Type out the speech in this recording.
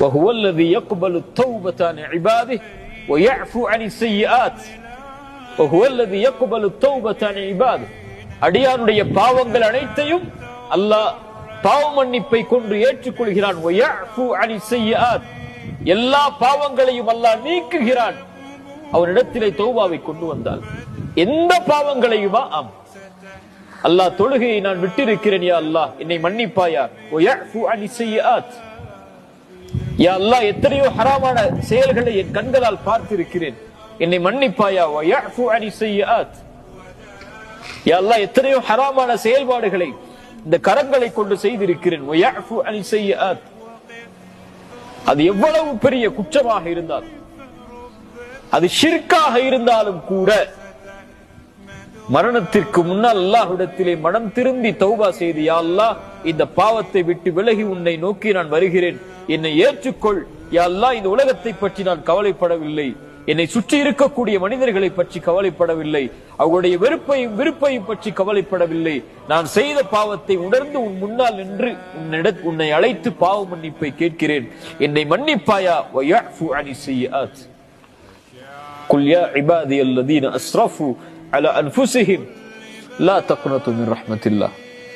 وهو الذي يقبل التوبة عن عباده ويعفو عن السيئات وهو الذي يقبل التوبة عن عباده. அடியானுடைய பாவங்கள் அனைத்தையும் அல்லாஹ் பாவ மன்னிப்பை கொண்டு ஏற்றுக்கொள்கிறான். ويعفو عن السيئات, எல்லா பாவங்களையும் அல்லாஹ் நீக்குகிறான் அவனிடத்திலே தௌபாவை கொண்டு வந்தால். எந்த பாவங்களையுமா? ஆம். அல்லாஹ் தொழுகையை நான் விட்டிருக்கிறேன், யா அல்லாஹ் என்னை மன்னிப்பாயா. ويعفو عن السيئات, யா அல்லாஹ் எத்தனையோ ஹராமான செயல்களை என் கண்களால் பார்த்திருக்கிறேன், என்னை மன்னிப்பாயா. ويعفو عن السيئات, யா அல்லாஹ் எத்தனையோ ஹராமான செயல்பாடுகளை இந்த கரங்களை கொண்டு செய்திருக்கிறேன். ويعفو عن السيئات, அது எவ்வளவு பெரிய குற்றமாக இருந்தால், அது ஷிர்காக இருந்தாலும் கூட மரணத்திற்கு முன்னால் அல்லாஹ்விடத்திலே மனம் திரும்பி தௌபா செய்து, யா அல்லாஹ் இந்த பாவத்தை விட்டு விலகி உன்னை நோக்கி நான் வருகிறேன், என்னை ஏற்றுக்கொள். யா அல்லாஹ் இந்த உலகத்தை பற்றி நான் கவலைப்படவில்லை, என்னை சுற்றி இருக்கக்கூடிய மனிதர்களை பற்றி கவலைப்படவில்லை, அவர்களுடைய விருப்பையும் பற்றி கவலைப்படவில்லை. நான் செய்த பாவத்தை உணர்ந்து உன் முன்னால் நின்று உன்னை அழைத்து பாவ மன்னிப்பை கேட்கிறேன், என்னை மன்னிப்பாயா. ويعفو عن السيئات قل يا عبادي الذين اسرفوا على انفسهم لا تقنطوا من رحمة الله.